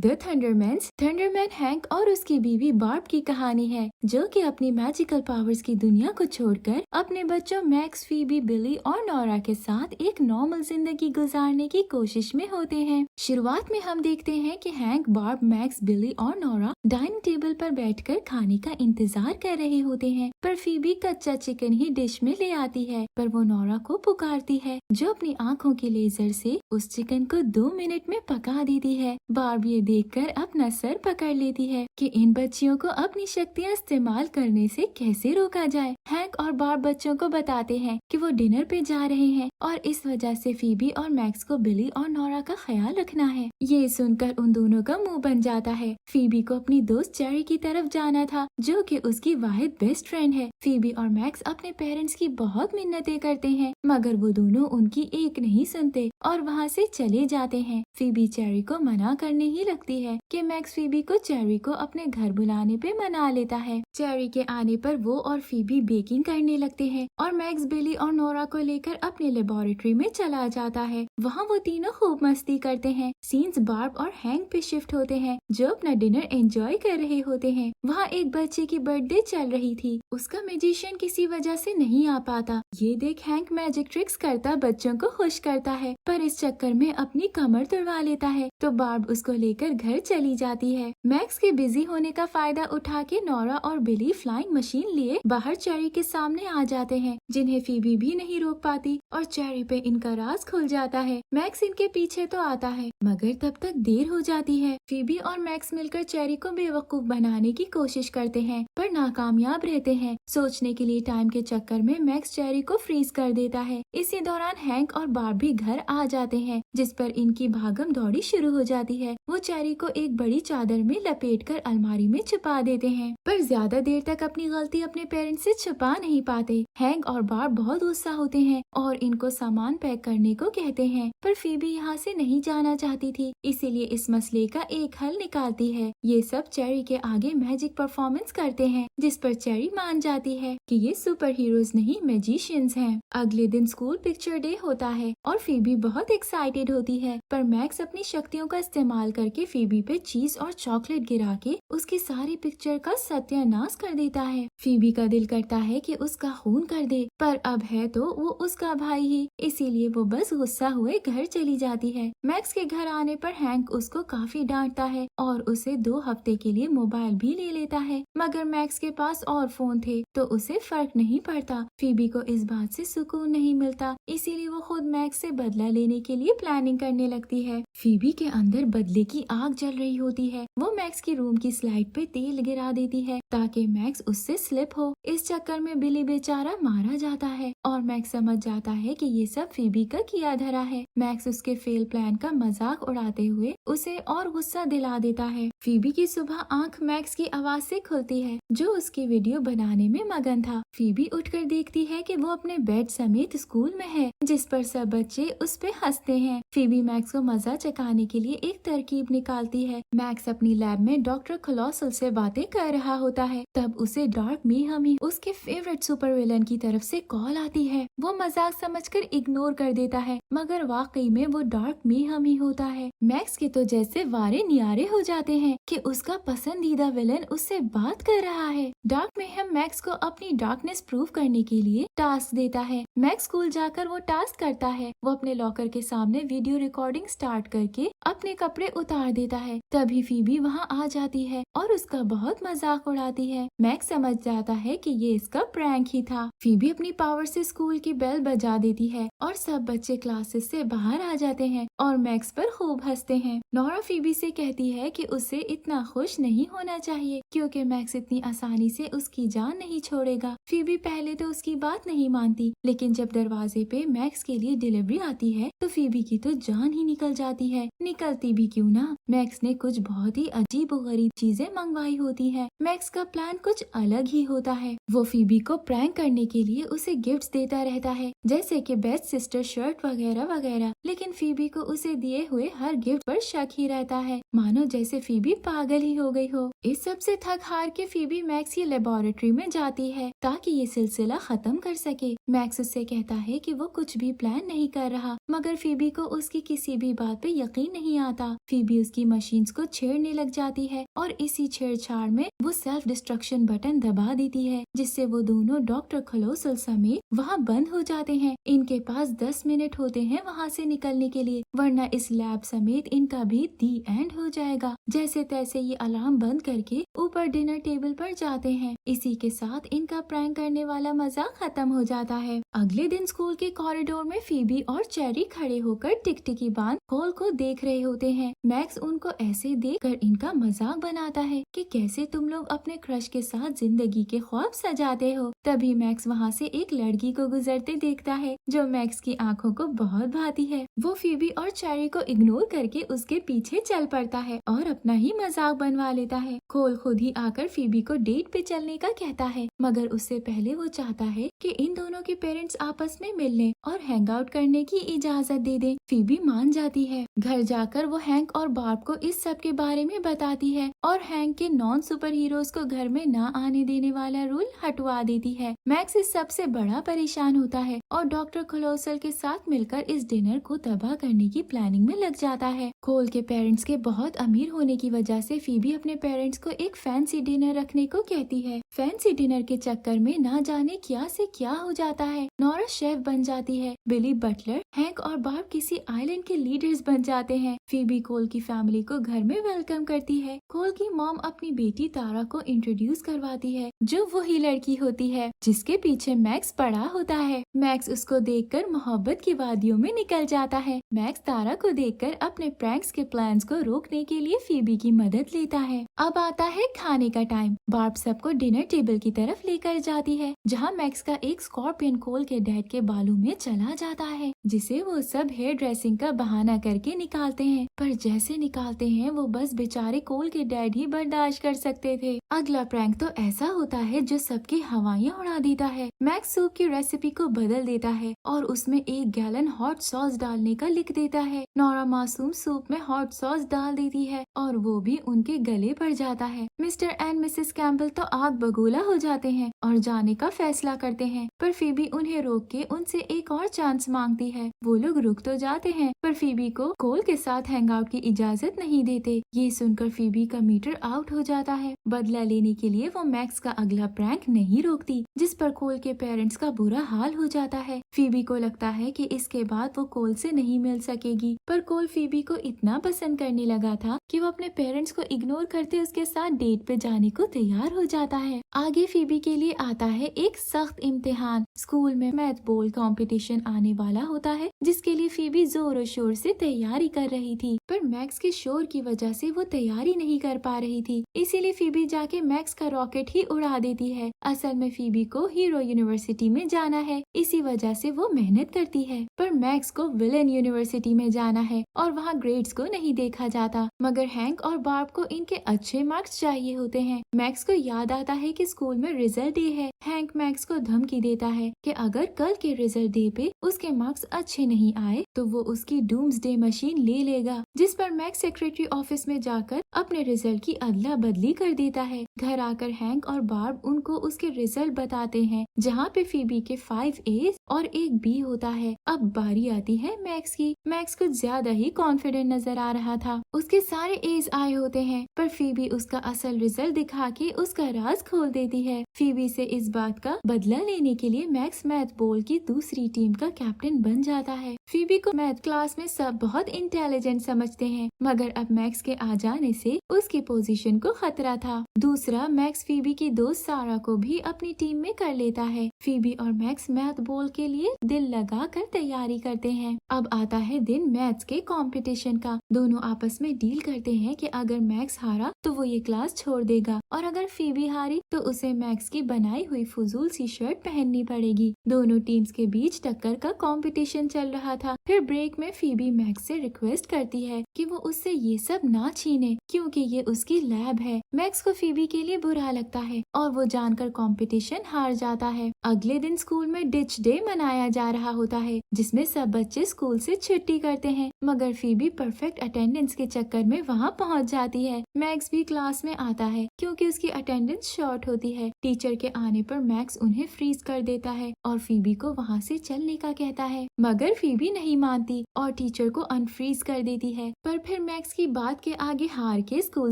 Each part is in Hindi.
द थंडरमैन्स थंडरमैन हैंक और उसकी बीवी बार्ब की कहानी है, जो कि अपनी मैजिकल पावर्स की दुनिया को छोड़कर अपने बच्चों मैक्स, फीबी, बिली और नोरा के साथ एक नॉर्मल जिंदगी गुजारने की कोशिश में होते हैं। शुरुआत में हम देखते हैं कि हैंक, बार्ब, मैक्स, बिली और नोरा डाइनिंग टेबल पर बैठकर खाने का इंतजार कर रहे होते हैं, पर फीबी कच्चा चिकन ही डिश में ले आती है। पर वो नोरा को पुकारती है, जो अपनी आँखों के लेजर से उस चिकन को 2 मिनट में पका देती है। बार्ब ये देखकर अपना सर पकड़ लेती है कि इन बच्चियों को अपनी शक्तियाँ इस्तेमाल करने से कैसे रोका जाए। हैंक और बार्ब बच्चों को बताते हैं कि वो डिनर पे जा रहे हैं और इस वजह से फीबी और मैक्स को बिली और नोरा का ख्याल रखना है। ये सुनकर उन दोनों का मुंह बन जाता है। फीबी को अपनी दोस्त चेरी की तरफ जाना था, जो कि उसकी वाहिद बेस्ट फ्रेंड है। फीबी और मैक्स अपने पेरेंट्स की बहुत मिन्नतें करते हैं, मगर वो दोनों उनकी एक नहीं सुनते और वहाँ से चले जाते हैं। फीबी चेरी को मना करने ही लगती है कि मैक्स फीबी को चेरी को अपने घर बुलाने पे मना लेता है। चेरी के आने पर वो और फीबी बेकिंग करने लगते हैं और मैक्स बिली और नोरा को लेकर अपने लेबोरेटरी में चला जाता है। वहाँ वो तीनों खूब मस्ती करते हैं। सीन्स बार्ब और हैंक पे शिफ्ट होते हैं, जो अपना डिनर एंजॉय कर रहे होते हैं। वहाँ एक बच्चे की बर्थडे चल रही थी, उसका मैजिशियन किसी वजह से नहीं आ पाता। ये देख हैंक मैजिक ट्रिक्स करता बच्चों को खुश करता है, पर इस चक्कर में अपनी कमर तुड़वा लेता है, तो बार्ब उसको लेकर घर चली जाती है। मैक्स के बिजी होने का फायदा उठा के नोरा और बिली फ्लाइंग मशीन लिए बाहर चेरी के सामने आ जाते हैं, जिन्हें फीबी भी नहीं रोक पाती और चेरी पे इनका राज खुल जाता है। मैक्स इनके पीछे तो आता है, मगर तब तक देर हो जाती है। फीबी और मैक्स मिलकर चेरी को बेवकूफ बनाने की कोशिश करते हैं, पर नाकामयाब रहते हैं। सोचने के लिए टाइम के चक्कर में मैक्स चेरी को फ्रीज कर देता है। इसी दौरान हैंक और बार्ब भी घर आ जाते हैं, जिस पर इनकी भागम दौड़ी शुरू हो जाती है। वो चेरी को एक बड़ी चादर में लपेटकर अलमारी में छुपा देते हैं, पर ज्यादा देर तक अपनी गलती अपने पेरेंट्स से छुपा नहीं पाते। हैंक और बार्ब बहुत गुस्सा होते हैं और इनको सामान पैक करने को कहते हैं, पर फीबी यहाँ से नहीं जाना चाहती थी, इसीलिए इस मसले का एक हल निकालती है। ये सब चेरी के आगे मैजिक परफॉर्मेंस करते हैं, जिस पर चेरी मान जाती है कि ये सुपर हीरोज नहीं मैजिशियंस हैं। अगले दिन स्कूल पिक्चर डे होता है और फीबी बहुत एक्साइटेड होती है, पर मैक्स अपनी शक्तियों का इस्तेमाल करके फीबी पे चीज और चॉकलेट गिरा के उसकी सारी पिक्चर का सत्यानाश कर देता है। फीबी का दिल करता है कि उसका खून कर दे, पर अब है तो वो उसका भाई ही, इसीलिए वो बस गुस्सा हुए घर चली जाती है। मैक्स के घर आने पर हैंक उसको काफी डांटता है और उसे 2 हफ्ते के लिए मोबाइल भी ले लेता है, मगर मैक्स के पास और फोन थे तो उसे फर्क नहीं पड़ता। फीबी को इस बात से सुकून नहीं मिलता, इसीलिए वो खुद मैक्स से बदला लेने के लिए प्लानिंग करने लगती है। फीबी के अंदर बदले की आग जल रही होती है। वो मैक्स की रूम की स्लाइड पे तेल गिरा देती है ताकि मैक्स उससे स्लिप हो। इस चक्कर में बिली बेचारा मारा जाता है और मैक्स समझ जाता है कि ये सब फीबी का किया धरा है। मैक्स उसके फेल प्लान का मजाक उड़ाते हुए उसे और गुस्सा दिला देता है। फीबी की सुबह आंख मैक्स की आवाज से खुलती है, जो उसकी वीडियो बनाने में मगन था। फीबी उठकर देखती है कि वो अपने बेड समेत स्कूल में है, जिस पर सब बच्चे उस पे हंसते हैं। फीबी मैक्स को मजा चकाने के लिए एक तरकीब निकालती है। मैक्स अपनी लैब में डॉक्टर कोलोसल से बातें कर रहा होता है, तब उसे डार्क मीहमी उसके फेवरेट सुपर विलन की तरफ से कॉल आती है। वो मजाक समझकर इग्नोर कर देता है, मगर वाकई में वो डार्क मीहमी होता है। मैक्स के तो जैसे वारे नियारे हो जाते हैं कि उसका पसंदीदा विलन उससे बात कर रहा है। डार्क मेहम मैक्स को अपनी डार्कनेस प्रूव करने के लिए टास्क देता है। मैक्स स्कूल जाकर वो टास्क करता है। वो अपने लॉकर के सामने वीडियो रिकॉर्डिंग स्टार्ट करके अपने कपड़े उतार देता है। तभी फीबी वहाँ आ जाती है और उसका बहुत मजाक उड़ाती है। मैक्स समझ जाता है कि ये इसका प्रैंक ही था। फीबी अपनी पावर से स्कूल की बेल बजा देती है और सब बच्चे क्लासेस से बाहर आ जाते हैं और मैक्स पर खूब हंसते हैं। नोरा फीबी से कहती है कि उसे इतना खुश नहीं होना चाहिए, क्योंकि मैक्स इतनी आसानी से उसकी जान नहीं छोड़ेगा। फीबी पहले तो उसकी बात नहीं मानती, लेकिन जब दरवाजे पे मैक्स के लिए डिलीवरी आती है तो फीबी की तो जान ही निकल जाती है। निकलती भी क्यों ना, मैक्स ने कुछ बहुत ही अजीब और गरीब चीजें मंगवाई होती है। मैक्स का प्लान कुछ अलग ही होता है। वो फीबी को प्रैंक करने के लिए उसे गिफ्ट्स देता रहता है, जैसे कि बेस्ट सिस्टर शर्ट वगैरह वगैरह, लेकिन फीबी को उसे दिए हुए हर गिफ्ट पर शक ही रहता है, मानो जैसे फीबी पागल ही हो गई हो। इस सब से थक हार के फीबी मैक्स की लेबोरेटरी में जाती है ताकि ये सिलसिला खत्म कर सके। मैक्स उससे कहता है कि वो कुछ भी प्लान नहीं कर रहा, मगर फीबी को उसकी किसी भी बात पे यकीन नहीं आता। फीबी उसकी मशीन्स को छेड़ने लग जाती है और इसी छेड़छाड़ में वो सेल्फ डिस्ट्रक्शन बटन दबा देती है, जिससे वो दोनों डॉक्टर खलोसल समेत वहाँ बंद हो जाते हैं। इनके पास 10 मिनट होते हैं वहाँ से निकलने के लिए, वरना इस लैब समेत इनका भी दी एंड हो जाएगा। जैसे तैसे ये अलार्म बंद करके ऊपर डिनर टेबल पर जाते हैं। इसी के साथ इनका प्रैंक करने वाला मजाक खत्म हो जाता है। अगले दिन स्कूल के कॉरिडोर में फीबी और चेरी खड़े होकर टिकटिकी बांध कोल को देख रहे होते हैं। मैक्स उनको ऐसे देखकर इनका मजाक बनाता है कि कैसे तुम लोग अपने क्रश के साथ जिंदगी के ख्वाब सजाते हो। तभी मैक्स वहाँ से एक लड़की को गुजरते देखता है जो मैक्स की आंखों को बहुत भाती है। वो फीबी और चेरी को इग्नोर करके उसके पीछे चल पड़ता है और अपना ही मजाक बनवा लेता है। कोल खुद ही आकर फीबी को डेट पे चलने का कहता है, मगर उससे पहले वो चाहता है कि इन दोनों के पेरेंट्स आपस में मिलने और हैंग आउट करने की इजाजत दे दे। फीबी मान जाती है। घर जाकर वो हैंक और बार्ब को इस सब के बारे में बताती है और हैंक के नॉन सुपर हीरोज को घर में न आने देने वाला रूल हटवा देती है। मैक्स इस सब से बड़ा परेशान होता है और डॉक्टर क्लोसल के साथ मिलकर इस डिनर को तबाह करने की प्लानिंग में लग जाता है। कोल के पेरेंट्स के बहुत अमीर होने की वजह से फीबी अपने पेरेंट्स को एक फैंसी डिनर रखने को कहती है। फैंसी डिनर के चक्कर में ना जाने क्या से क्या हो जाता है। नोरा शेफ बन जाती है, बिली बटलर, हैंक और बार्ब किसी आइलैंड के लीडर्स बन जाते हैं। फीबी कोल की फैमिली को घर में वेलकम करती है। कोल की मॉम अपनी बेटी तारा को इंट्रोड्यूस करवाती है, जो वही लड़की होती है जिसके पीछे मैक्स पड़ा होता है। मैक्स उसको देखकर मोहब्बत की वादियों में निकल जाता है। मैक्स तारा को देखकर अपने प्रैंक्स के प्लान्स को रोकने के लिए फीबी की मदद लेता है। अब आता है खाने का टाइम। बार्ब सबको डिनर टेबल की तरफ लेकर जाती है, जहाँ मैक्स का एक स्कॉर्पियन कोल के डैड के बालों में चला जाता है, जिसे वो सब हेयर ड्रेसिंग का बहाना करके निकालते हैं। पर जैसे निकालते हैं वो बस बेचारे कोल के डैड ही बर्दाश्त कर सकते थे। अगला प्रैंक तो ऐसा होता है जो सबकी हवाइयाँ उड़ा देता है। मैक्स सूप की रेसिपी को बदल देता है और उसमें 1 गैलन हॉट सॉस डालने का लिख देता है। नोरा मासूम सूप में हॉट सॉस डाल देती है और वो भी उनके गले पड़ जाता है। मिस्टर एंड मिसेस कैम्पबेल तो आग बगोला हो जाते हैं और जाने का फैसला करते हैं, पर फीबी उन्हें रोक के उनसे एक और चांस मांगती है। वो लोग रुक तो जाते हैं, पर फीबी को कोल के साथ हैंग आउट की इजाजत नहीं देते। ये सुनकर फीबी का मीटर आउट हो जाता है। बदला लेने के लिए वो मैक्स का अगला प्रैंक नहीं रोकती, जिस पर कोल के पेरेंट्स का बुरा हाल हो जाता है। फीबी को लगता है कि इसके बाद वो कोल से नहीं मिल सकेगी, पर कोल फीबी को इतना पसंद करने लगा था कि वो अपने पेरेंट्स को इग्नोर करते उसके साथ डेट पे जाने को तैयार हो जाता है। आगे फीबी के लिए आता है एक सख्त इम्तिहान। स्कूल में मैथ बोल कंपटीशन आने वाला होता है, जिसके लिए फीबी जोरों शोर से तैयारी कर रही थी, पर मैक्स के शोर की वजह से वो तैयारी नहीं कर पा रही थी। इसीलिए फीबी जाके मैक्स का रॉकेट ही उड़ा देती है। असल में फीबी को हीरो यूनिवर्सिटी में जाना है, इसी वजह से वो मेहनत करती है, पर मैक्स को विलेन यूनिवर्सिटी में जाना है और वहाँ ग्रेड्स को नहीं देखा जाता। मगर हैंक और बार्ब को इनके अच्छे मार्क्स चाहिए होते हैं। मैक्स को याद आता है कि स्कूल में रिजल्ट डे है। हैंक मैक्स को धमकी देता है कि अगर कल के रिजल्ट डे पे उसके मार्क्स अच्छे नहीं आए तो वो उसकी डूम्सडे मशीन ले लेगा, जिस पर मैक्स सेक्रेटरी ऑफिस में जाकर अपने रिजल्ट की अदला बदली कर देता है। घर आकर हैंक और बार्ब उनको उसके रिजल्ट बताते हैं, जहाँ पे फीबी के 5 A's और 1 B होता है। अब बारी आती है मैक्स की। मैक्स कुछ ज्यादा ही कॉन्फिडेंट नजर आ रहा था। उसके सारे A's आए होते हैं, पर फीबी उसका असल रिजल्ट दिखा के उसका राज खोल देती है। फीबी से इस बात का बदला लेने के लिए मैक्स मैथ बोल की दूसरी टीम का कैप्टन बन जाता है। फीबी को मैथ क्लास में सब बहुत इंटेलिजेंट समझते हैं, मगर अब मैक्स के आ जाने से उसकी पोजीशन को खतरा था। दूसरा, मैक्स फीबी की दोस्त सारा को भी अपनी टीम में कर लेता है। फीबी और मैक्स मैथ बोल के लिए दिल लगा कर तैयारी करते हैं। अब आता है दिन मैथ्स के कंपटीशन का। दोनों आपस में डील करते हैं कि अगर मैक्स हारा तो वो ये क्लास छोड़ देगा और अगर फीबी हारी तो उसे मैक्स की बनाई हुई फजूल सी शर्ट पहननी पड़ेगी। दोनों टीम्स के बीच टक्कर का कंपटीशन चल रहा था। फिर फिर ब्रेक में फीबी मैक्स से रिक्वेस्ट करती है कि वो उससे ये सब ना छीने क्योंकि ये उसकी लैब है। मैक्स को फीबी के लिए बुरा लगता है और वो जानकर कंपटीशन हार जाता है। अगले दिन स्कूल में डिच डे मनाया जा रहा होता है जिसमें सब बच्चे स्कूल से छुट्टी करते हैं, मगर फीबी परफेक्ट अटेंडेंस के चक्कर में वहाँ पहुँच जाती है। मैक्स भी क्लास में आता है क्योंकि उसकी अटेंडेंस शॉर्ट होती है। टीचर के आने पर मैक्स उन्हें फ्रीज कर देता है और फीबी को वहाँ से चलने का कहता है, मगर फीबी नहीं मानती और टीचर को अनफ्रीज कर देती है। पर फिर मैक्स की बात के आगे हार के स्कूल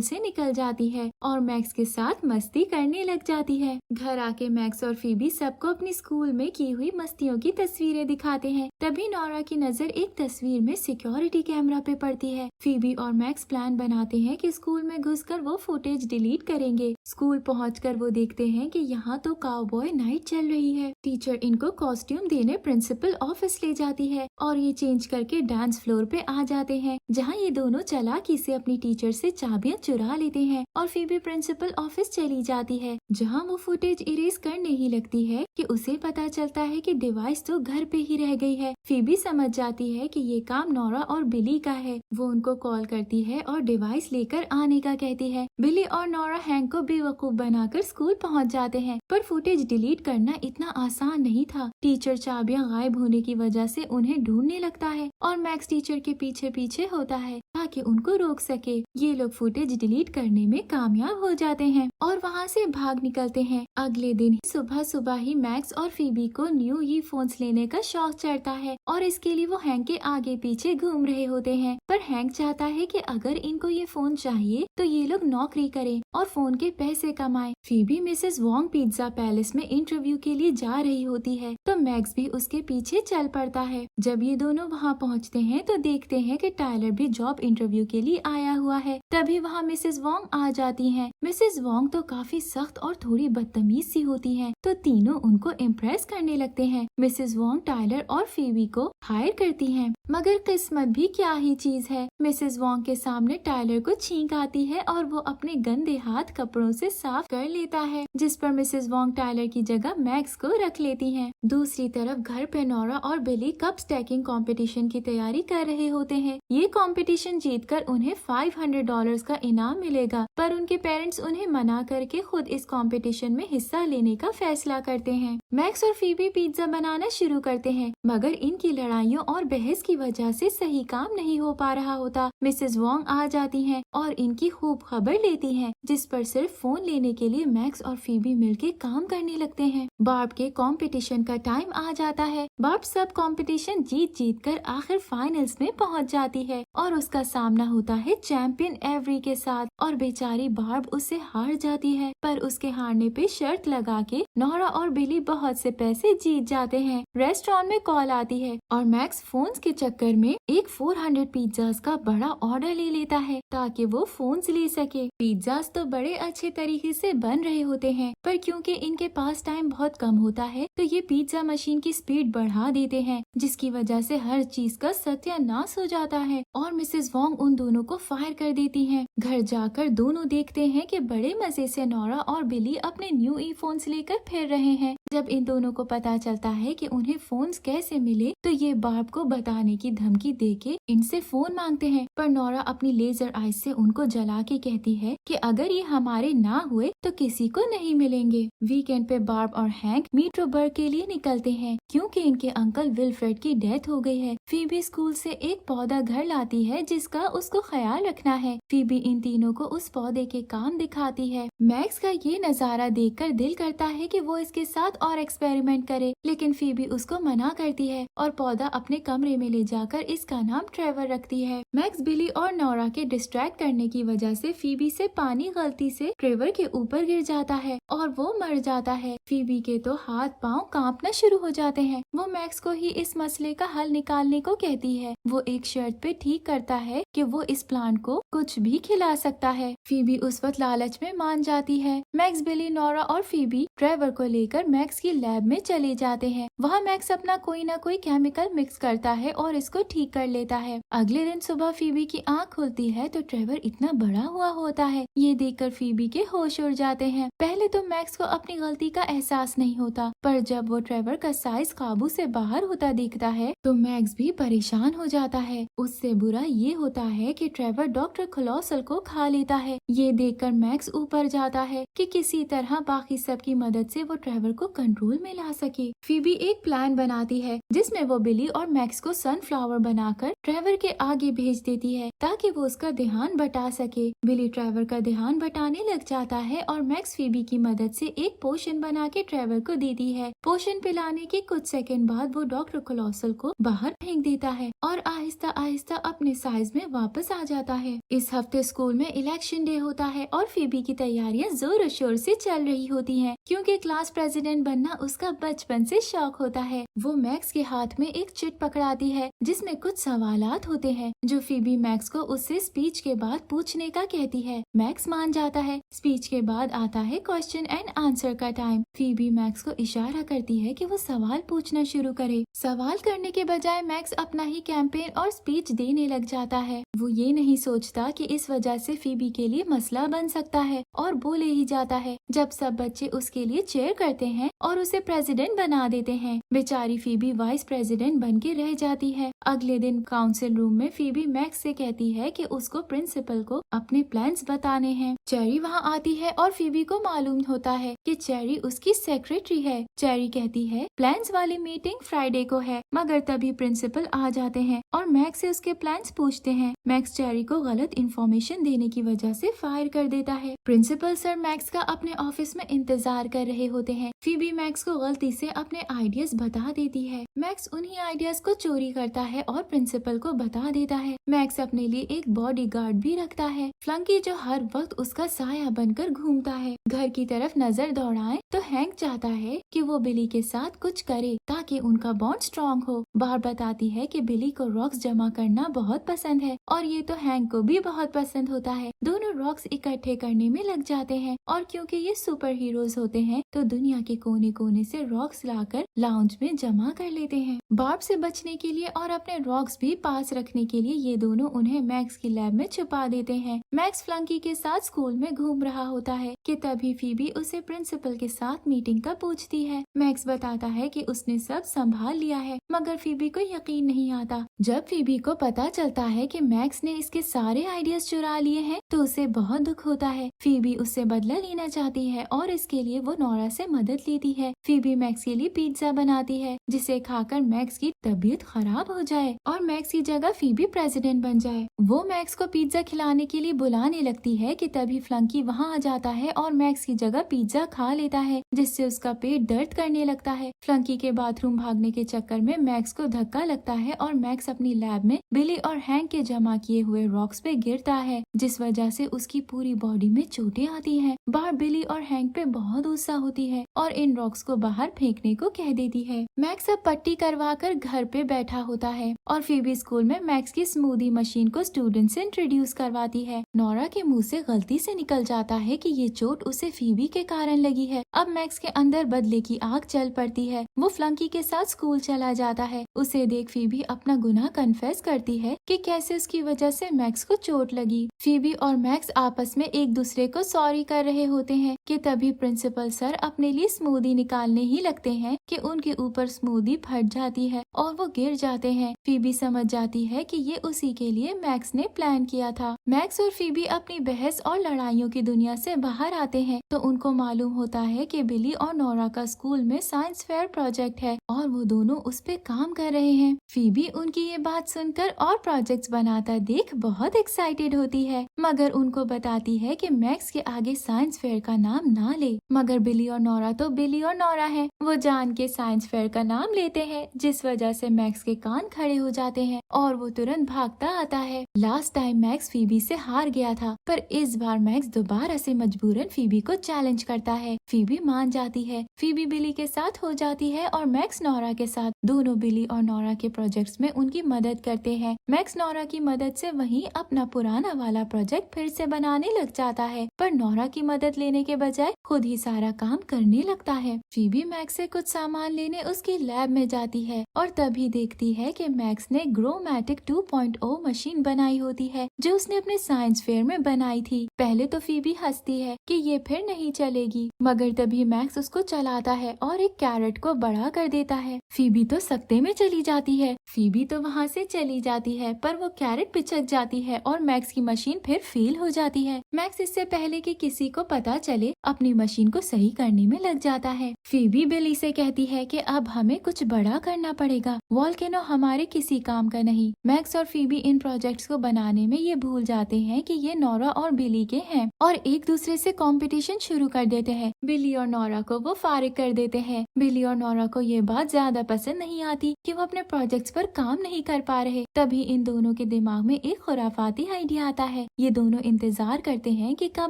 से निकल जाती है और मैक्स के साथ मस्ती करने लग जाती है। घर आके मैक्स और फीबी सबको अपनी स्कूल में की हुई मस्तियों की तस्वीरें दिखाते हैं। तभी नोरा की नजर एक तस्वीर में सिक्योरिटी कैमरा पे पड़ती है। फीबी और मैक्स प्लान बनाते हैं कि स्कूल में घुसकर वो फुटेज डिलीट करेंगे। स्कूल पहुंचकर वो देखते हैं कि यहाँ तो काउबॉय नाइट चल रही है। टीचर इनको कॉस्ट्यूम देने प्रिंसिपल ऑफिस ले जाती है और ये चेंज करके डांस फ्लोर पे आ जाते हैं जहाँ ये दोनों चालाकी से अपनी टीचर से चाबियां चुरा लेते हैं और फीबी प्रिंसिपल ऑफिस चली जाती है जहाँ वो फुटेज इरेज करने ही लगती है कि उसे पता चलता है कि डिवाइस तो घर पे ही रह गई है। फीबी समझ जाती है कि ये काम नोरा और बिली का है। वो उनको कॉल करती है और डिवाइस लेकर आने का कहती है। बिली और नोरा हैंक को बेवकूफ बनाकर स्कूल पहुंच जाते हैं, पर फुटेज डिलीट करना इतना आसान नहीं था। टीचर चाबियां गायब होने की वजह से उन्हें ढूंढने लगता है और मैक्स टीचर के पीछे पीछे होता है ताकि उनको रोक सके। ये लोग फुटेज डिलीट करने में कामयाब हो जाते हैं और वहाँ से भाग निकलते हैं। अगले दिन सुबह सुबह ही मैक्स और फीबी को न्यू ईयरफोन्स लेने का शौक चढ़ता है और इसके लिए वो हैंक के आगे पीछे घूम रहे होते हैं। पर हैंक चाहता है कि अगर इनको ये फोन चाहिए तो ये लोग नौकरी करें और फोन के पैसे कमाएं। Phoebe Mrs Wong pizza palace में इंटरव्यू के लिए जा रही होती है तो मैक्स भी उसके पीछे चल पड़ता है। जब ये दोनों वहाँ पहुँचते हैं तो देखते हैं कि टायलर भी जॉब इंटरव्यू के लिए आया हुआ है। तभी वहाँ मिसेस वोंग आ जाती हैं। मिसेस वोंग तो काफी सख्त और थोड़ी बदतमीज सी होती हैं, तो तीनों उनको इम्प्रेस करने लगते हैं। मिसेस वोंग टायलर और फीबी को हायर करती हैं, मगर किस्मत भी क्या ही चीज है। मिसेस वोंग के सामने टायलर को छींक आती है और वो अपने गंदे हाथ कपड़ों से साफ कर लेता है, जिस पर मिसेस वोंग टायलर की जगह मैक्स को रख लेती हैं। दूसरी तरफ घर पे नोरा और बिली कप स्टैकिंग कंपटीशन की तैयारी कर रहे होते हैं। ये कंपटीशन जीतकर उन्हें $500 का इनाम मिलेगा, पर उनके पेरेंट्स उन्हें मना करके खुद इस कंपटीशन में हिस्सा लेने का फैसला करते हैं। मैक्स और फीबी पिज्जा बनाना शुरू करते हैं, मगर इनकी लड़ाइयों और बहस की वजह से सही काम नहीं हो पा रहा होता। मिसेस वोंग आ जाती हैं और इनकी खूब खबर लेती हैं, जिस पर सिर्फ फोन लेने के लिए मैक्स और फीबी मिलके काम करने लगते हैं। बार्ब के कंपटीशन का टाइम आ जाता है। बार्ब सब कंपटीशन जीत कर आखिर फाइनल्स में पहुंच जाती है और उसका सामना होता है चैंपियन एवरी के साथ और बेचारी बार्ब उससे हार जाती है। पर उसके हारने पे शर्त लगा के नोरा और बिली बहुत से पैसे जीत जाते हैं। रेस्टोरेंट में कॉल आती है और मैक्स फोन्स के चक्कर में एक 400 पिज्जास का बड़ा ऑर्डर ले लेता है ताकि वो फोन्स ले सके। पिज्जास तो बड़े अच्छे तरीके से बन रहे होते हैं, पर क्योंकि इनके पास टाइम बहुत कम होता है तो ये पिज्जा मशीन की स्पीड बढ़ा देते हैं, जिसकी वजह से हर चीज का सत्यानाश हो जाता है और मिसेस वोंग उन दोनों को फायर कर देती हैं। घर जाकर दोनों देखते हैं कि बड़े मजे से नोरा और बिली अपने न्यू ईयरफोन्स लेकर फिर रहे हैं। जब इन दोनों को पता चलता है कि उन्हें फोन्स कैसे मिले तो ये बार्ब को बताने की धमकी देके इनसे फोन मांगते हैं, पर नोरा अपनी लेजर आइज से उनको जला के कहती है कि अगर ये हमारे ना हुए तो किसी को नहीं मिलेंगे। वीकेंड पे बार्ब और हैंक मीट्रोबर्ग के लिए निकलते हैं क्योंकि इनके अंकल विल्फ्रेड की डेथ हो गई है। फीबी स्कूल से एक पौधा घर लाती है जिसका उसको ख्याल रखना है। फीबी इन तीनों को उस पौधे के काम दिखाती है। मैक्स का ये नजारा देखकर दिल करता है कि वो इसके साथ और एक्सपेरिमेंट करे, लेकिन फीबी उसको मना करती है और पौधा अपने कमरे में ले जाकर इसका नाम ट्रेवर रखती है। मैक्स बिली और नोरा के डिस्ट्रैक्ट करने की वजह से फीबी से पानी गलती से ट्रेवर के ऊपर गिर जाता है और वो मर जाता है। फीबी के तो हाथ पांव कांपना शुरू हो जाते हैं। वो मैक्स को ही इस मसले का हल निकालने को कहती है। वो एक शर्त पे ठीक करता है कि वो इस प्लांट को कुछ भी खिला सकता है। फीबी उस वक्त लालच में मान जाती है। मैक्स, बिली, नोरा और फीबी ट्रेवर को लेकर मैक्स मैक्स की लैब में चले जाते हैं। वहाँ मैक्स अपना कोई ना कोई केमिकल मिक्स करता है और इसको ठीक कर लेता है। अगले दिन सुबह फीबी की आँख खुलती है तो ट्रेवर इतना बड़ा हुआ होता है। ये देखकर फीबी के होश उड़ जाते हैं। पहले तो मैक्स को अपनी गलती का एहसास नहीं होता, पर जब वो ट्रेवर का साइज काबू से बाहर होता दिखता है तो मैक्स भी परेशान हो जाता है। उससे बुरा ये होता है कि ट्रेवर डॉक्टर कोलोसल को खा लेता है। ये देखकर मैक्स ऊपर जाता है कि किसी तरह बाकी सब की मदद से वो ट्रेवर को कंट्रोल में ला सके। फीबी एक प्लान बनाती है जिसमें वो बिली और मैक्स को सनफ्लावर बनाकर ट्रेवर के आगे भेज देती है ताकि वो उसका ध्यान बटा सके। बिली ट्रेवर का ध्यान बटाने लग जाता है और मैक्स फीबी की मदद से एक पोशन बना के ट्रेवर को देती है। पोशन पिलाने के कुछ सेकंड बाद वो डॉक्टर कोलोसल को बाहर फेंक देता है और आहिस्ता आहिस्ता अपने साइज में वापस आ जाता है। इस हफ्ते स्कूल में इलेक्शन डे होता है और फीबी की तैयारियां जोर शोर से चल रही होती हैं क्योंकि क्लास प्रेसिडेंट बनना उसका बचपन से शौक होता है। वो मैक्स के हाथ में एक चिट पकड़ाती है जिसमें कुछ सवालात होते हैं जो फीबी मैक्स को उससे स्पीच के बाद पूछने का कहती है। मैक्स मान जाता है। स्पीच के बाद आता है क्वेश्चन एंड आंसर का टाइम। फीबी मैक्स को इशारा करती है कि वो सवाल पूछना शुरू करे। सवाल करने के बजाय मैक्स अपना ही कैंपेन और स्पीच देने लग जाता है। वो ये नहीं सोचता कि इस वजह से फीबी के लिए मसला बन सकता है और बोले ही जाता है। जब सब बच्चे उसके लिए चेयर करते हैं और उसे प्रेसिडेंट बना देते हैं, बेचारी फीबी वाइस प्रेसिडेंट बन के रह जाती है। अगले दिन काउंसिल रूम में फीबी मैक्स से कहती है कि उसको प्रिंसिपल को अपने प्लान्स बताने हैं। चेरी वहाँ आती है और फीबी को मालूम होता है कि चेरी उसकी सेक्रेटरी है। चेरी कहती है प्लान्स वाली मीटिंग फ्राइडे को है, मगर तभी प्रिंसिपल आ जाते हैं और मैक्स से उसके प्लान्स पूछते हैं। मैक्स चेरी को गलत इन्फॉर्मेशन देने की वजह से फायर कर देता है। प्रिंसिपल सर मैक्स का अपने ऑफिस में इंतजार कर रहे होते हैं। फीबी मैक्स को गलती से अपने आइडियाज बता देती है। मैक्स उन्हीं आइडियाज को चोरी करता है और प्रिंसिपल को बता देता है। मैक्स अपने लिए एक बॉडीगार्ड भी रखता है, फ्लंकी, जो हर वक्त उसका साया बनकर घूमता है। घर की तरफ नजर दौड़ाए तो हैंक चाहता है कि वो बिली के साथ कुछ करे ताकि उनका बॉन्ड स्ट्रॉन्ग हो। बार बताती है कि बिली को रॉक्स जमा करना बहुत पसंद है और ये तो हैंक को भी बहुत पसंद होता है। दोनों रॉक्स इकट्ठे करने में लग जाते हैं और क्योंकि ये सुपर हीरोज होते हैं तो दुनिया के कोने कोने से रॉक्स लाकर लाउंज में जमा कर लेते हैं। बार्ब से बचने के लिए और अपने रॉक्स भी पास रखने के लिए ये दोनों उन्हें मैक्स की लैब में छुपा देते हैं। मैक्स फ्लंकी के साथ स्कूल में घूम रहा होता है कि तभी फीबी उसे प्रिंसिपल के साथ मीटिंग का पूछती है। मैक्स बताता है कि उसने सब संभाल लिया है, मगर फीबी को यकीन नहीं आता। जब फीबी को पता चलता है कि मैक्स ने इसके सारे आइडियाज चुरा लिए हैं तो उसे बहुत दुख होता है। फीबी उससे बदला लेना चाहती है और इसके लिए वो नोरा से मदद लेती है। फीबी मैक्स के लिए पिज्जा बनाती है जिसे खाकर मैक्स की तबीयत खराब हो जाए और मैक्स की जगह फीबी प्रेसिडेंट बन जाए। वो मैक्स को पिज्जा खिलाने के लिए बुलाने लगती है कि तभी फ्लंकी वहाँ आ जाता है और मैक्स की जगह पिज्जा खा लेता है जिससे उसका पेट दर्द करने लगता है। फ्लंकी के बाथरूम भागने के चक्कर में मैक्स को धक्का लगता है और मैक्स अपनी लैब में बिली और हैंक के जमा किए हुए रॉक्स पे गिरता है, जिस वजह से उसकी पूरी बॉडी में चोटें आती हैं। बार बिली और हैंक पे बहुत गुस्सा होती है और इन रॉक्स को बाहर फेंकने को कह देती है। मैक्स अब पट्टी करवा कर घर पे बैठा होता है और फीबी स्कूल में मैक्स की स्मूदी मशीन को स्टूडेंट से इंट्रोड्यूस करवाती है। नोरा के मुंह से गलती से निकल जाता है कि ये चोट उसे फीबी के कारण लगी है। अब मैक्स के अंदर बदले की आग चल पड़ती है। वो फ्लंकी के साथ स्कूल चला जाता है। उसे देख फीबी अपना गुनाह कन्फेस करती है कि कैसे उसकी वजह से मैक्स को चोट लगी। फीबी और मैक्स आपस में एक दूसरे को सॉरी कर रहे होते हैं कि तभी प्रिंसिपल सर अपने लिए स्मूदी निकालने ही लगते हैं कि उनके ऊपर स्मूदी फट जाती है और वो गिर जाते हैं। फीबी समझ जाती है कि ये उसी के लिए मैक्स ने प्लान किया था। मैक्स और फीबी अपनी बहस और लड़ाइयों की दुनिया से बाहर आते हैं तो उनको मालूम होता है कि बिली और नोरा का स्कूल में साइंस फेयर प्रोजेक्ट है और वो दोनों उस पे काम कर रहे हैं। फीबी उनकी ये बात सुनकर और प्रोजेक्ट्स बनाता देख बहुत एक्साइटेड होती है, मगर उनको बताती है कि मैक्स के आगे साइंस फेयर का नाम ना ले। मगर बिली और नोरा तो बिली और नोरा है, वो जान के साइंस फेयर का नाम लेते हैं, जिस वजह से मैक्स के कान खड़े हो जाते हैं और वो तुरंत भागता आता है। लास्ट टाइम मैक्स फीबी से हार गया था, पर इस बार मैक्स दोबारा से मजबूरन फीबी को चैलेंज करता है। फीबी मान जाती है। फीबी बिली के साथ हो जाती है और मैक्स नोरा के साथ। दोनों बिली और नोरा के प्रोजेक्ट्स में उनकी मदद करते हैं। मैक्स नोरा की मदद से वहीं अपना पुराना वाला प्रोजेक्ट फिर से बनाने लग जाता है, पर नोरा की मदद लेने के बजाय खुद ही सारा काम करने लगता है। फीबी मैक्स से कुछ सामान लेने उसकी लैब में जाती है और तभी देखती है कि मैक्स ने ग्रोमैटिक 2.0 मशीन बनाई होती है जो उसने अपने साइंस फेयर में बनाई थी। पहले तो फीबी हंसती है कि ये फिर नहीं चलेगी, मगर तभी मैक्स उसको चलाता है और एक कैरेट को बड़ा कर देता है। फीबी तो सकते में चली जाती है। फीबी तो वहाँ से चली जाती है पर वो कैरेट पिचक जाती है और मैक्स की मशीन फिर फेल हो जाती है। मैक्स इससे पहले कि किसी को पता चले अपनी मशीन को सही करने में लग जाता है। फीबी बिली से कहती है कि अब हमें कुछ बड़ा करना पड़ेगा, वॉल्केनो हमारे किसी काम का नहीं। मैक्स और फीबी इन प्रोजेक्ट्स को बनाने में ये भूल जाते हैं कि ये नोरा और बिली के हैं और एक दूसरे से कंपटीशन शुरू कर देते हैं। बिली और नोरा को वो फारिग कर देते हैं। बिली और नोरा को ये बात ज्यादा पसंद नहीं आती कि वो अपने प्रोजेक्ट्स पर काम नहीं कर पा रहे। तभी इन दोनों के दिमाग में एक खुराफाती आइडिया आता है। ये दोनों इंतजार करते हैं कि कब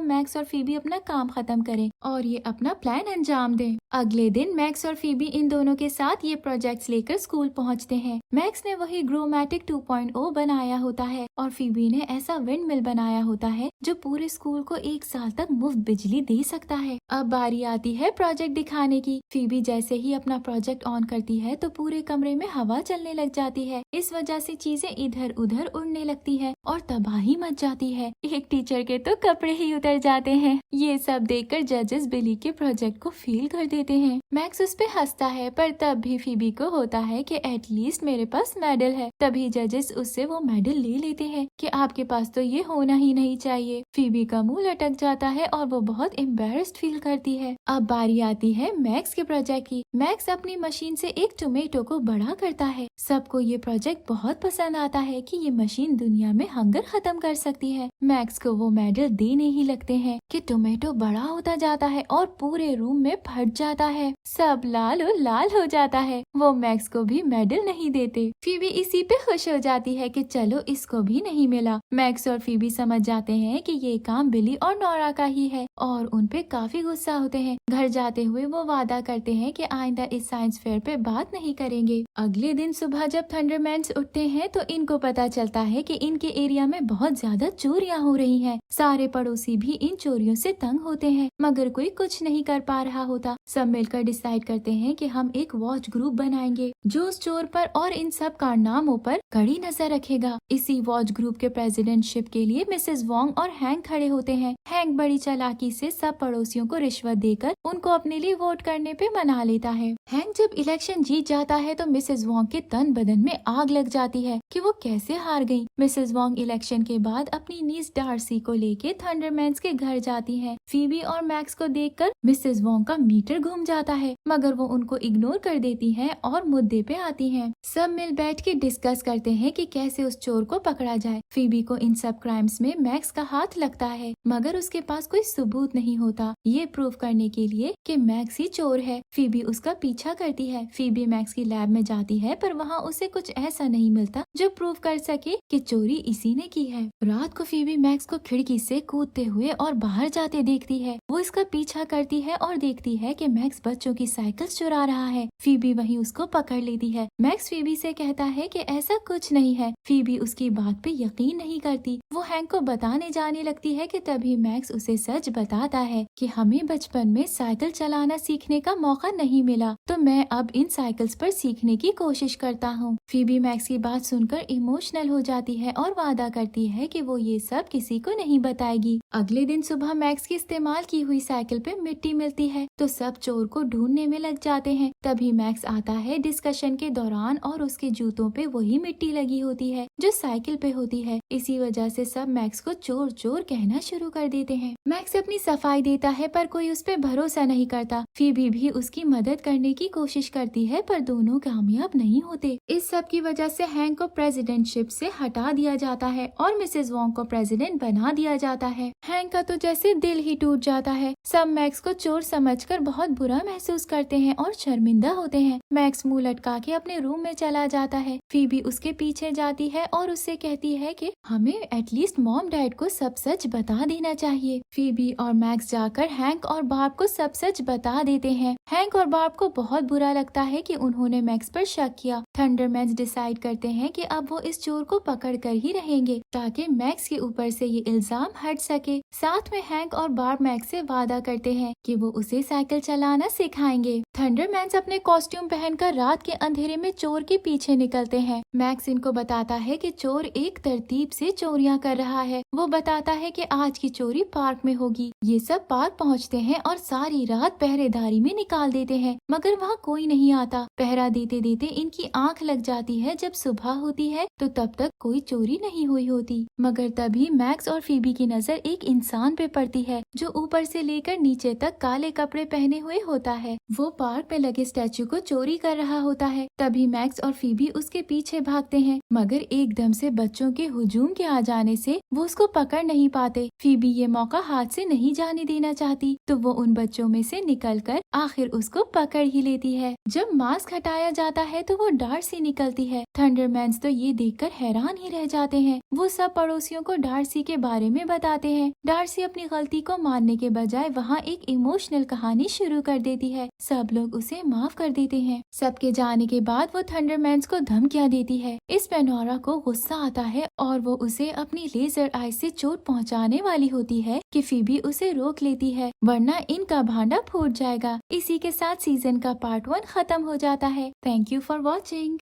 मैक्स और फीबी अपना काम खत्म करें और ये अपना प्लान अंजाम दें। अगले दिन मैक्स और फीबी इन दोनों के साथ ये प्रोजेक्ट्स लेकर स्कूल पहुंचते हैं। मैक्स ने वही ग्रोमैटिक 2.0 बनाया होता है और फीबी ने ऐसा विंड मिल बनाया होता है जो पूरे स्कूल को 1 साल तक मुफ्त बिजली दे सकता है। अब बारी आती है प्रोजेक्ट दिखाने की। फीबी जैसे ही अपना प्रोजेक्ट ऑन करती है तो पूरे कमरे में हवा चलने लग जाती है। इस वजह से चीजें इधर उधर उड़ने लगती है और तबाही मच जाती है। एक टीचर के तो कपड़े ही उतर जाते हैं। ये सब देखकर जजेस बिली के प्रोजेक्ट को फेल कर देते हैं। मैक्स उस पे हंसता है पर तब भी फीबी को होता है कि एटलीस्ट मेरे पास मेडल है। तभी जजेस उससे वो मेडल ले लेते हैं कि आपके पास तो ये होना ही नहीं चाहिए। फीबी का मुंह लटक जाता है और वो बहुत एम्बेरस्ड फील करती है। अब बारी आती है मैक्स के प्रोजेक्ट की। मैक्स अपनी मशीन से एक टोमेटो को बड़ा करता है। सबको ये प्रोजेक्ट बहुत पसंद आता है कि ये मशीन दुनिया में हंगर खत्म कर सकती है। मैक्स को वो मेडल देने ही लगते हैं कि टोमेटो बड़ा होता जाता है और पूरे रूम में फट जाता है। सब लाल और लाल हो जाता है। वो मैक्स को भी मेडल नहीं देते। फीबी इसी पे खुश हो जाती है कि चलो इसको भी नहीं मिला। मैक्स और फीबी समझ जाते हैं कि ये काम बिली और नोरा का ही है और उन पे काफी गुस्सा होते हैं। घर जाते हुए वो वादा करते हैं कि आइंदा इस साइंस फेयर पे बात नहीं करेंगे। अगले दिन सुबह जब थंडरमैन्स उठते हैं तो इनको पता चलता है कि इनके एरिया में बहुत ज्यादा चोरियां हो रही हैं। सारे पड़ोसी भी इन चोरियों से तंग होते हैं मगर कोई कुछ नहीं कर पा रहा होता। सब मिलकर डिसाइड करते हैं कि हम एक वॉच ग्रुप बनाएंगे जो उस चोर पर और इन सब कारनामों पर कड़ी नजर रखेगा। इसी वॉच ग्रुप के प्रेसिडेंटशिप के लिए मिसेस वोंग और हैंक खड़े होते हैं। हैंक बड़ी चालाकी से सब पड़ोसियों को रिश्वत देकर उनको अपने लिए वोट करने पे मना लेता है। हैंक जब इलेक्शन जीत जाता है तो मिसेस वोंग के तन बदन में आग लग जाती है कि वो कैसे हार गयी। मिसेस वोंग इलेक्शन के बाद अपनी नीस डार्सी को लेके थंडरमैन्स के घर जाती है। फीबी और मैक्स को देखकर मिसेस वोंग का मीटर घूम जाता है मगर वो उनको इग्नोर कर देती हैं और मुद्दे पे आती हैं। सब मिल बैठ के डिस्कस करते हैं कि कैसे उस चोर को पकड़ा जाए। फीबी को इन सब क्राइम्स में मैक्स का हाथ लगता है मगर उसके पास कोई सबूत नहीं होता ये प्रूव करने के लिए कि मैक्स ही चोर है। फीबी उसका पीछा करती है। फीबी मैक्स की लैब में जाती है पर वहाँ उसे कुछ ऐसा नहीं मिलता जो प्रूव कर सके कि चोरी इसी ने की है। रात को फीबी मैक्स को खिड़की से कूदते हुए और बाहर जाते देखती है। वो इसका पीछा करती है और देखती है कि मैक्स बच्चों की साइकिल चुरा रहा है। फीबी वहीं उसको पकड़ लेती है। मैक्स फीबी से कहता है कि ऐसा कुछ नहीं है। फीबी उसकी बात पे यकीन नहीं करती। वो हैंक को बताने जाने लगती है कि तभी मैक्स उसे सच बताता है कि हमें बचपन में साइकिल चलाना सीखने का मौका नहीं मिला तो मैं अब इन साइकिल्स पर सीखने की कोशिश करता हूँ। फीबी मैक्स की बात सुनकर इमोशनल हो जाती है और वादा करती है कि वो ये सब किसी को नहीं बताएगी। अगले दिन सुबह मैक्स की इस्तेमाल की हुई साइकिल पे मिट्टी मिलती है तो सब चोर को ढूंढने में लग जाते हैं। तभी मैक्स आता है डिस्कशन के दौरान और उसके जूतों पे वही मिट्टी लगी होती है जो साइकिल पे होती है। इसी वजह से सब मैक्स को चोर चोर कहना शुरू कर देते हैं। मैक्स अपनी सफाई देता है पर कोई उस पे भरोसा नहीं करता। फीबी भी उसकी मदद करने की कोशिश करती है पर दोनों कामयाब नहीं होते। इस सब की वजह से हैंक को प्रेसिडेंटशिप से हटा दिया जाता है और मिसेस वोंग को प्रेसिडेंट बना दिया जाता है। हैंक का तो जैसे दिल ही टूट जाता है। सब मैक्स को चोर समझकर बहुत बुरा महसूस करते हैं और शर्मिंदा होते हैं। मैक्स मुंह लटका के अपने रूम में चला जाता है। फीबी उसके पीछे जाती है और उससे कहती है कि हमें एटलीस्ट मॉम डैड को सब सच बता देना चाहिए। फीबी और मैक्स जाकर हैंक और बार्ब को सब सच बता देते हैं। हैंक और बार्ब को बहुत बुरा लगता है कि उन्होंने मैक्स पर शक किया। थंडरमैन्स डिसाइड करते हैं कि अब वो इस चोर को पकड़ कर ही रहेंगे ताकि मैक्स के ऊपर से ये इल्जाम हट सके। साथ में हैंक और बार्ब मैक्स से वादा करते हैं कि वो उसे साइकिल चलाना सिखाएंगे। थंडरमैन्स अपने कॉस्ट्यूम पहनकर रात के अंधेरे में चोर के पीछे निकलते हैं। मैक्स इनको बताता है कि चोर एक तरतीब से चोरियां कर रहा है। वो बताता है कि आज की चोरी पार्क में होगी। ये सब पार्क पहुंचते हैं और सारी रात पहरेदारी में निकाल देते हैं, मगर वहाँ कोई नहीं आता। पहरा देते देते इनकी आंख लग जाती है। जब सुबह होती है तो तब तक कोई चोरी नहीं हुई होती, मगर तभी मैक्स और फीबी की नजर एक इंसान पे पड़ती है जो ऊपर से लेकर नीचे तक काले कपड़े पहने हुए होता है। वो पार्क में लगे स्टैचू को चोरी कर रहा होता है। तभी मैक्स और फीबी उसके पीछे भागते हैं, मगर एकदम से बच्चों के हुजूम के आ जाने से वो उसको पकड़ नहीं पाते। फीबी ये मौका हाथ से नहीं जाने देना चाहती, तो वो उन बच्चों में से निकलकर आखिर उसको पकड़ ही लेती है। जब मास्क हटाया जाता है तो वो डार्सी निकलती है। थंडरमैन्स तो ये देखकर हैरान ही रह जाते हैं। वो सब पड़ोसियों को डार्सी के बारे में बताते हैं। डार्सी अपनी गलती को मानने के बजाय वहाँ एक इमोशनल कहानी शुरू कर देती है। सब लोग उसे माफ कर देते हैं। सबके जाने के बाद वो थंडरमैन्स को धमकियाँ देती है। इस पे नोरा को गुस्सा आता है और वो उसे अपनी लेजर आई से चोट पहुँचाने वाली होती है कि फीबी उसे रोक लेती है, वरना इनका भांडा फूट जाएगा। इसी के साथ सीजन का पार्ट 1 खत्म हो जाता है। Thank you for watching.